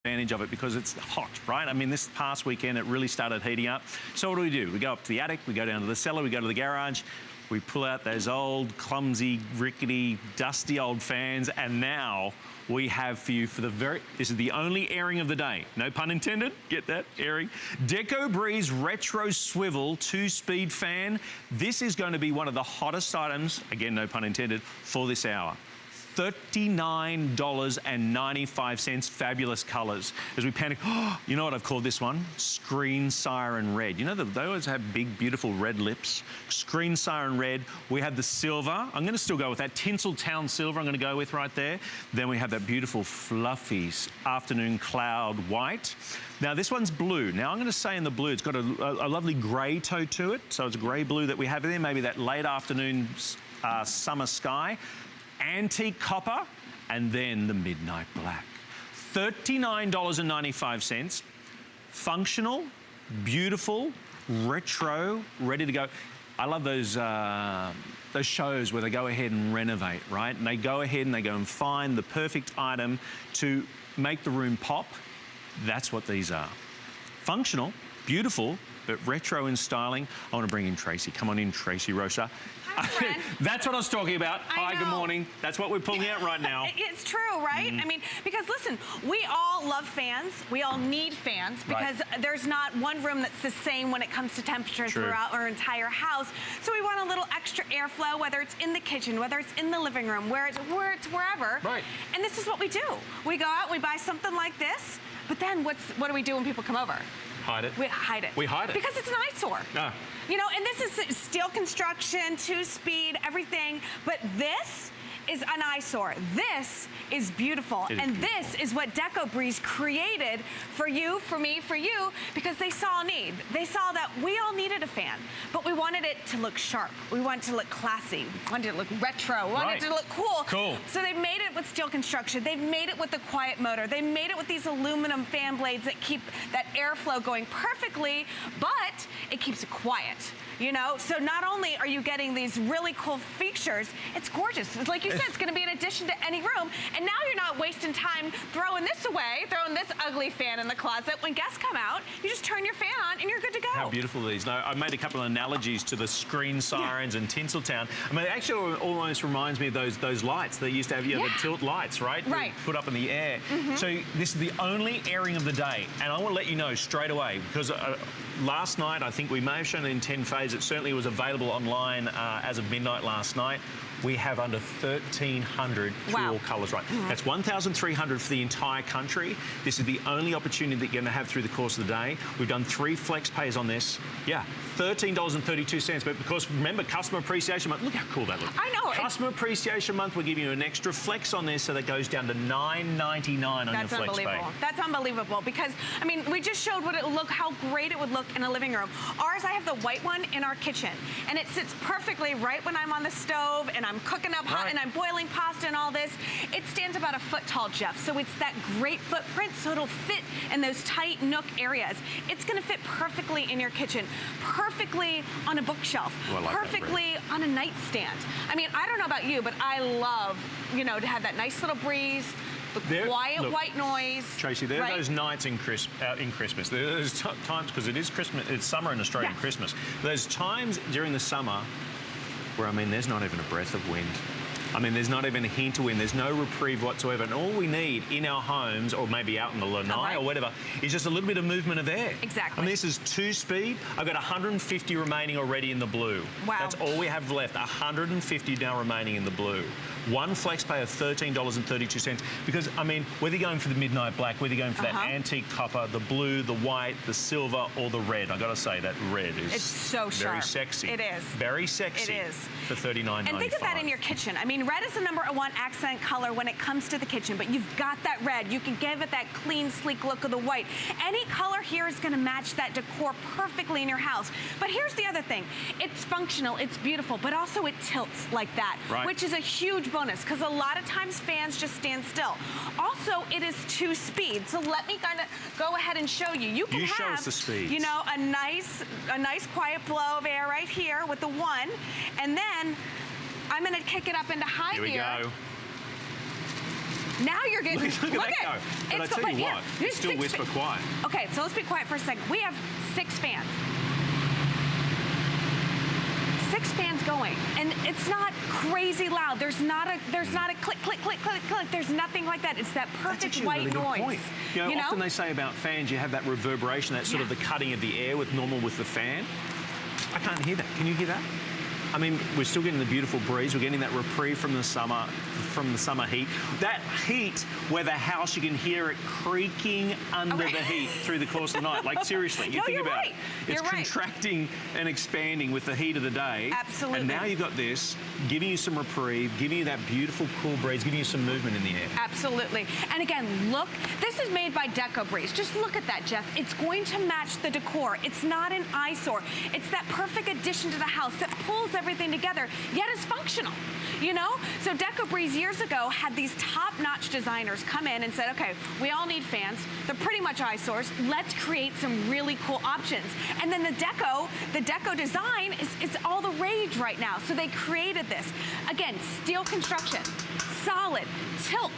advantage of it because it's hot, right? I mean, this past weekend, it really started heating up. So what do? We go up to the attic, we go down to the cellar, we go to the garage, we pull out those old, clumsy, rickety, dusty old fans, and now we have for you this is the only airing of the day. No pun intended, get that, airing. DecoBreeze Retro Swivel 2-Speed fan. This is going to be one of the hottest items, again, no pun intended, for this hour. $39.95, fabulous colors. As we panic, you know what I've called this one? Screen Siren Red. You know, they always have big, beautiful red lips. Screen Siren Red. We have the silver. I'm gonna still go with that. Tinseltown silver I'm gonna go with right there. Then we have that beautiful, fluffy afternoon cloud white. Now this one's blue. Now I'm gonna say in the blue, it's got a lovely gray toe to it. So it's a gray blue that we have there, maybe that late afternoon summer sky. Antique copper, and then the midnight black. $39.95. Functional, beautiful, retro, ready to go. I love those shows where they go ahead and renovate, right? And they go ahead and they go and find the perfect item to make the room pop. That's what these are. Functional, beautiful, but retro in styling. I want to bring in Tracy. Come on in, Tracy Rocha. That's what I was talking about. Hi, good morning. That's what we're pulling out right now. It's true, right? I mean, because listen, we all love fans. We all need fans because there's not one room that's the same when it comes to temperature throughout our entire house. So we want a little extra airflow, whether it's in the kitchen, whether it's in the living room, where it's wherever. Right. And this is what we do. We go out, we buy something like this, but then what do we do when people come over? Hide it. We hide it. We hide it. Because it's an eyesore. You know, and this is steel construction, 2-speed, everything, but this is an eyesore. This is beautiful. And this is what DecoBreeze created for you, for me, for you, because they saw a need. They saw that we all needed a fan, but we wanted it to look sharp. We wanted it to look classy. We wanted it to look retro. We wanted it to look cool. So they made it with steel construction. They've made it with the quiet motor. They made it with these aluminum fan blades that keep that airflow going perfectly, but it keeps it quiet. You know, so not only are you getting these really cool features, it's gorgeous. Like you said, it's going to be an addition to any room. And now you're not wasting time throwing this away, throwing this ugly fan in the closet. When guests come out, you just turn your fan on and you're good to go. How beautiful are these. Now, I made a couple of analogies to the screen sirens and Tinseltown. I mean, it actually almost reminds me of those lights they used to have, the tilt lights, right? Put up in the air. So this is the only airing of the day. And I want to let you know straight away, because last night, I think we may have shown it in 10 phases. It certainly was available online as of midnight last night. We have under 1,300 cool colours, right? That's 1,300 for the entire country. This is the only opportunity that you're going to have through the course of the day. We've done 3 flex pays on this. Yeah, $13.32. But because, remember, Customer Appreciation Month. Look how cool that looks. I know. Customer Appreciation Month, we're giving you an extra flex on this, so that goes down to $9.99 on your flex pay. That's unbelievable. Because, I mean, we just showed what it would look, how great it would look in a living room. Ours, I have the white one in our kitchen. And it sits perfectly right when I'm on the stove and I'm cooking up hot and I'm boiling pasta and all this. It stands about a foot tall, Jeff. So it's that great footprint, so it'll fit in those tight nook areas. It's gonna fit perfectly in your kitchen, perfectly on a bookshelf, perfectly on a nightstand. I mean, I don't know about you, but I love, you know, to have that nice little breeze, the quiet white noise. Tracy, there are those nights in Christmas. There's times, because it is Christmas, it's summer in Australia, Christmas. There's times during the summer where, I mean, there's not even a breath of wind. I mean, there's not even a hint of wind. There's no reprieve whatsoever. And all we need in our homes, or maybe out in the lanai or whatever, is just a little bit of movement of air. Exactly. And this is 2-speed. I've got 150 remaining already in the blue. Wow. That's all we have left, 150 now remaining in the blue. One flex pay of $13.32. Because, I mean, whether you're going for the midnight black, whether you're going for that antique copper, the blue, the white, the silver, or the red, I've got to say that red is so sharp. Very sexy. It is. Very sexy. It is. For $39.95. And think of that in your kitchen. I mean, red is the #1 accent color when it comes to the kitchen, but you've got that red. You can give it that clean, sleek look of the white. Any color here is going to match that decor perfectly in your house. But here's the other thing. It's functional, it's beautiful, but also it tilts like that, which is a huge bonus, because a lot of times fans just stand still. Also, it is 2-speed, so let me kind of go ahead and show you. You can have, show us the speeds. You know, a nice quiet blow of air right here with the 1, and then I'm going to kick it up into high gear. Here we go. Now you're getting, look at that go. But I tell you what, it's still whisper quiet. Okay, so let's be quiet for a second. We have 6 fans. 6 fans going, and it's not crazy loud. There's not a click, click, click, click, click. There's nothing like that. It's that perfect white really noise. Good point. You know, often they say about fans, you have that reverberation, that sort of the cutting of the air with the fan. I can't hear that. Can you hear that? I mean, we're still getting the beautiful breeze. We're getting that reprieve from the summer heat. That heat where the house, you can hear it creaking under the heat through the course of the night. Like, seriously, you think about it. It's contracting and expanding with the heat of the day. Absolutely. And now you've got this giving you some reprieve, giving you that beautiful cool breeze, giving you some movement in the air. Absolutely. And again, look, this is made by DecoBreeze. Just look at that, Jeff. It's going to match the decor. It's not an eyesore. It's that perfect addition to the house that pulls everything together, yet is functional, you know? So DecoBreeze years ago had these top-notch designers come in and said, okay, we all need fans. They're pretty much eyesores. Let's create some really cool options. And then the deco design is all the rage right now. So they created this. Again, steel construction, solid, tilt,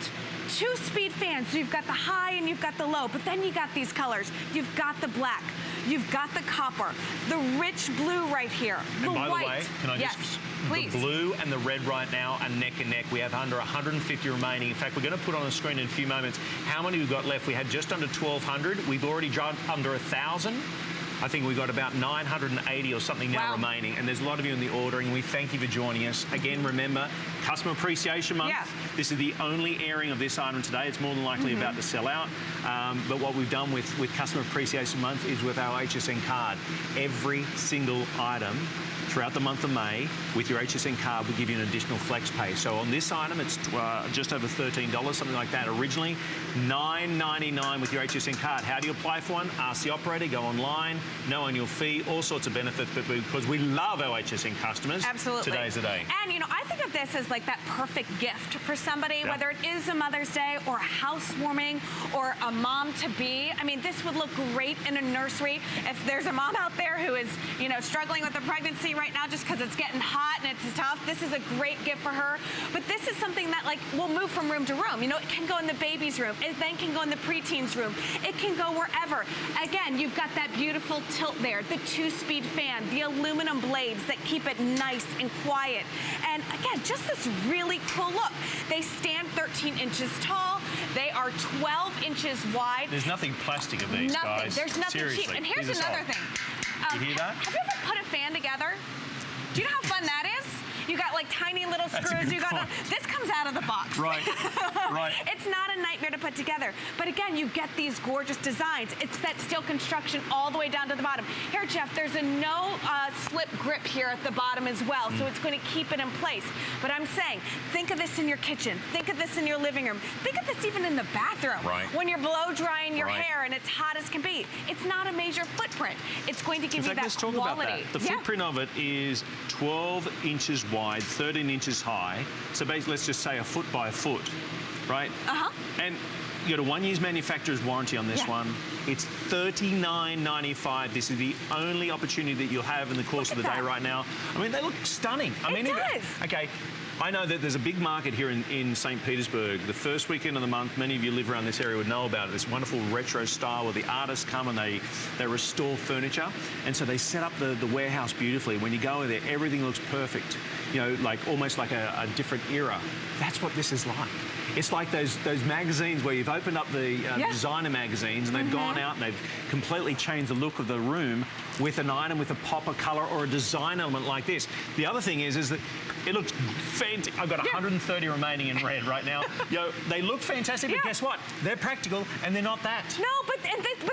2-speed fans. So you've got the high and you've got the low, but then you got these colors. You've got the black, you've got the copper, the rich blue right here, the white. And by the way, can I just, please. The blue and the red right now are neck and neck. We have under 150 remaining. In fact, we're going to put on the screen in a few moments how many we've got left. We had just under 1,200. We've already jumped under 1,000. I think we've got about 980 or something now remaining, and there's a lot of you in the ordering. We thank you for joining us. Again, remember, Customer Appreciation Month. This is the only airing of this item today. It's more than likely about to sell out. But what we've done with Customer Appreciation Month is with our HSN card. Every single item throughout the month of May, with your HSN card, we give you an additional flex pay. So on this item, it's just over $13, something like that. Originally, $9.99 with your HSN card. How do you apply for one? Ask the operator, go online, no annual fee, all sorts of benefits, but because we love our HSN customers, today's the day. And, you know, I think of this as like that perfect gift for somebody, whether it is a Mother's Day or a housewarming or a mom-to-be. I mean, this would look great in a nursery. If there's a mom out there who is, you know, struggling with a pregnancy right now just because it's getting hot and it's tough, this is a great gift for her. But this is something that, like, will move from room to room. You know, it can go in the baby's room. It then can go in the preteens room. It can go wherever. Again, you've got that beautiful tilt there, the 2-speed fan, the aluminum blades that keep it nice and quiet. And again, just this really cool look. They stand 13 inches tall. They are 12 inches wide. There's nothing plastic of these, guys. There's nothing Seriously, cheap. And here's another thing. You hear that? Have you ever put a fan together? Do you know how fun that is? You got like tiny little screws. You got this comes out of the box. Right. Right. It's not a nightmare to put together. But again, you get these gorgeous designs. It's that steel construction all the way down to the bottom. Here, Jeff, there's a no slip grip here at the bottom as well, so it's going to keep it in place. But I'm saying, think of this in your kitchen. Think of this in your living room. Think of this even in the bathroom. When you're blow drying your hair and it's hot as can be. It's not a major footprint. It's going to give you that let's talk about that. The footprint of it is 12 inches wide, 13 inches high. So basically, let's just say a foot by a foot, right? And you got a 1 year's manufacturer's warranty on this one. It's $39.95. This is the only opportunity that you'll have in the course of the day right now. I mean, they look stunning. I mean, okay. I know that there's a big market here in St. Petersburg. The first weekend of the month, many of you live around this area would know about it. This wonderful retro style where the artists come and they restore furniture. And so they set up the warehouse beautifully. When you go in there, everything looks perfect. You know, like almost like a different era. That's what this is like. It's like those magazines where you've opened up the designer magazines and they've gone out and they've completely changed the look of the room with an item with a pop of color or a design element like this. The other thing is that it looks fantastic. I've got 130 remaining in red right now. You know, they look fantastic, but guess what? They're practical and they're not that. No, but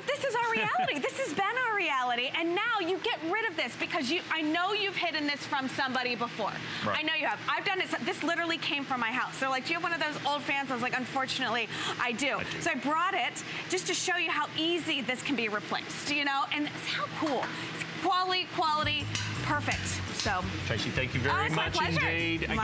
this is our reality. This has been our reality, and now you get rid of this because I know you've hidden this from somebody before. I know you have. I've done it. This literally came from my house. So, like, do you have one of those old fans? I was like, unfortunately, I do. So I brought it just to show you how easy this can be replaced, you know, and how cool. It's quality, perfect. So, Tracy, thank you very much indeed. Again,